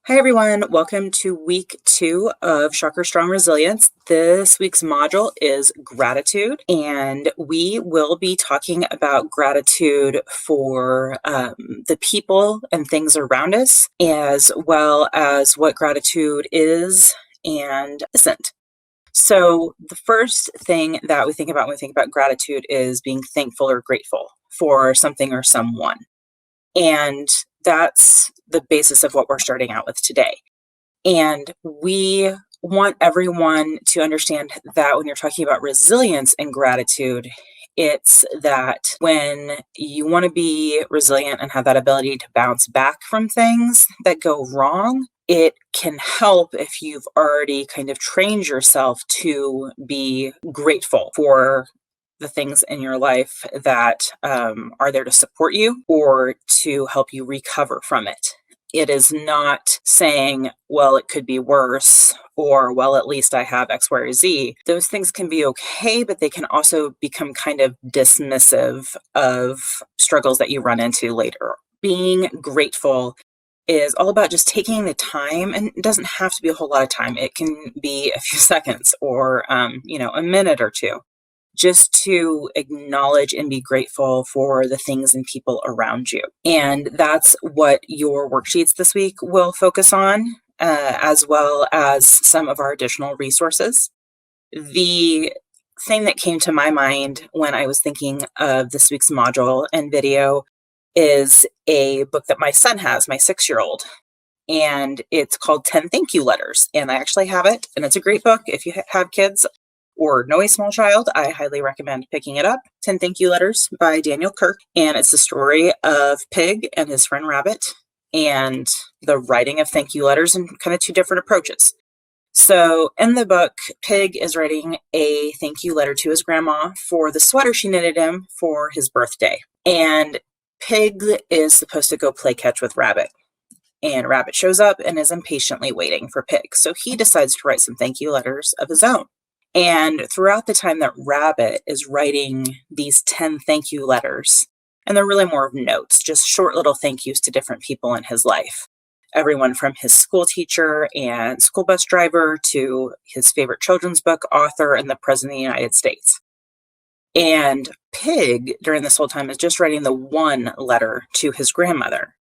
Hi, everyone. Welcome to week 2 of Shocker Strong Resilience. This week's module is gratitude, and we will be talking about gratitude for the people and things around us, as well as what gratitude is and isn't. So, the first thing that we think about when we think about gratitude is being thankful or grateful for something or someone. And that's the basis of what we're starting out with today. And we want everyone to understand that when you're talking about resilience and gratitude, it's that when you want to be resilient and have that ability to bounce back from things that go wrong, it can help if you've already kind of trained yourself to be grateful for the things in your life that are there to support you or to help you recover from it. It is not saying, well, it could be worse, or, well, at least I have X, Y, or Z. Those things can be okay, but they can also become kind of dismissive of struggles that you run into later. Being grateful is all about just taking the time, and it doesn't have to be a whole lot of time. It can be a few seconds or, a minute or two, just to acknowledge and be grateful for the things and people around you. And that's what your worksheets this week will focus on, as well as some of our additional resources. The thing that came to my mind when I was thinking of this week's module and video is a book that my son has, my 6-year-old. And it's called 10 Thank You Letters. And I actually have it. And it's a great book. If you have kids or know a small child, I highly recommend picking it up. 10 Thank You Letters by Daniel Kirk. And it's the story of Pig and his friend Rabbit and the writing of thank you letters and kind of two different approaches. So in the book, Pig is writing a thank you letter to his grandma for the sweater she knitted him for his birthday. And Pig is supposed to go play catch with Rabbit. And Rabbit shows up and is impatiently waiting for Pig. So he decides to write some thank you letters of his own. And throughout the time that Rabbit is writing these 10 thank you letters, and they're really more of notes, just short little thank yous to different people in his life. Everyone from his school teacher and school bus driver to his favorite children's book author and the President of the United States. And Pig, during this whole time, is just writing the one letter to his grandmother.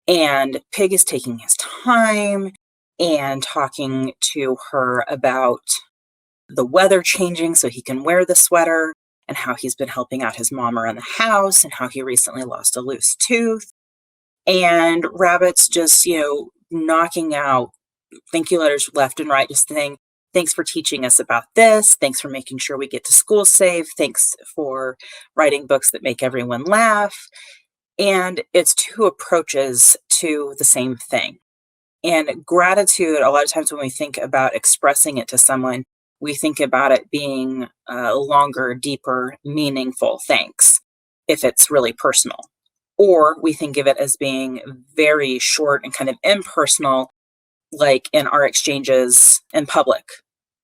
And Pig is taking his time and talking to her about the weather changing so he can wear the sweater, and how he's been helping out his mom around the house, and how he recently lost a loose tooth. And Rabbit's just, knocking out thank you letters left and right, just saying, thanks for teaching us about this. Thanks for making sure we get to school safe. Thanks for writing books that make everyone laugh. And it's two approaches to the same thing. And gratitude, a lot of times when we think about expressing it to someone, we think about it being a longer, deeper, meaningful thanks, if it's really personal. Or we think of it as being very short and kind of impersonal, like in our exchanges in public,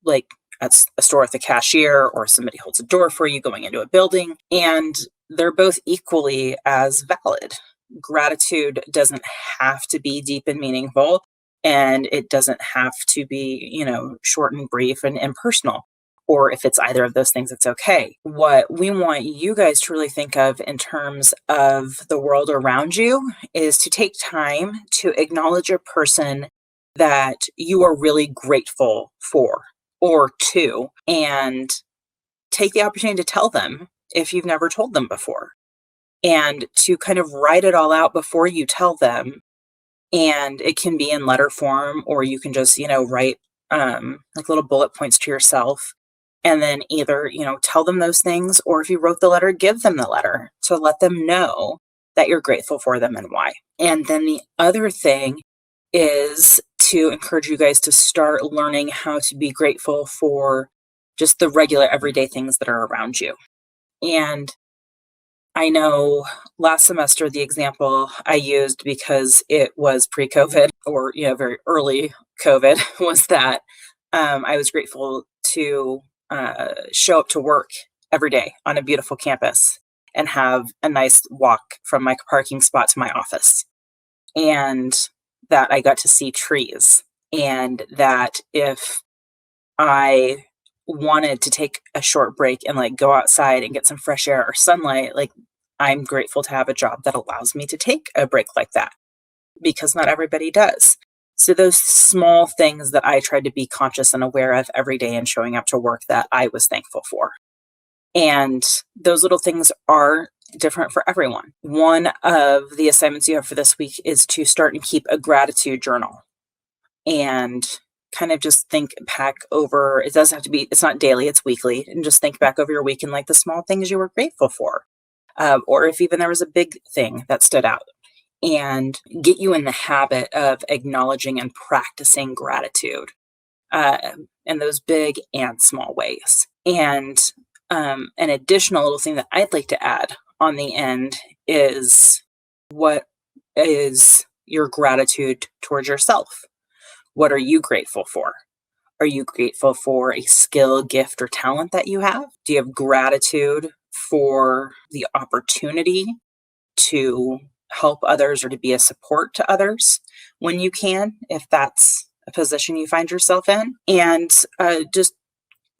like at a store at the cashier, or somebody holds a door for you going into a building. And they're both equally as valid. Gratitude doesn't have to be deep and meaningful, and it doesn't have to be, short and brief and impersonal. Or if it's either of those things, it's okay. What we want you guys to really think of in terms of the world around you is to take time to acknowledge a person that you are really grateful for or to, and take the opportunity to tell them if you've never told them before, and to kind of write it all out before you tell them. And it can be in letter form, or you can just, write like little bullet points to yourself. And then either, tell them those things, or if you wrote the letter, give them the letter to let them know that you're grateful for them and why. And then the other thing is to encourage you guys to start learning how to be grateful for just the regular everyday things that are around you. And I know last semester, the example I used, because it was pre-COVID or, very early COVID, was that I was grateful to show up to work every day on a beautiful campus and have a nice walk from my parking spot to my office. And that I got to see trees, and that if I wanted to take a short break and like go outside and get some fresh air or sunlight, like I'm grateful to have a job that allows me to take a break like that, because not everybody does. So those small things that I tried to be conscious and aware of every day and showing up to work, that I was thankful for. And those little things are different for everyone. One of the assignments you have for this week is to start and keep a gratitude journal, and kind of just think back over, it doesn't have to be, it's not daily, it's weekly, and just think back over your week and like the small things you were grateful for. Or if even there was a big thing that stood out, and get you in the habit of acknowledging and practicing gratitude in those big and small ways. And an additional little thing that I'd like to add on the end is, what is your gratitude towards yourself? What are you grateful for? Are you grateful for a skill, gift, or talent that you have? Do you have gratitude for the opportunity to help others or to be a support to others when you can, if that's a position you find yourself in? And just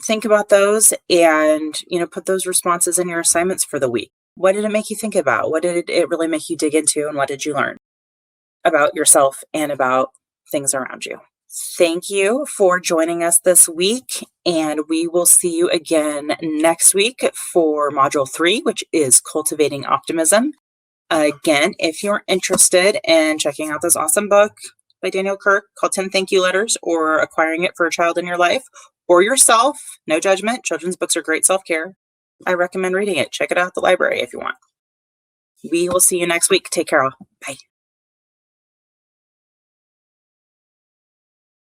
think about those, and put those responses in your assignments for the week. What did it make you think about? What did it really make you dig into, and what did you learn about yourself and about things around you? Thank you for joining us this week, and we will see you again next week for Module 3, which is Cultivating Optimism. Again, if you're interested in checking out this awesome book by Daniel Kirk called 10 Thank You Letters, or acquiring it for a child in your life or yourself, no judgment, children's books are great self-care. I recommend reading it. Check it out at the library if you want. We will see you next week. Take care all. Bye.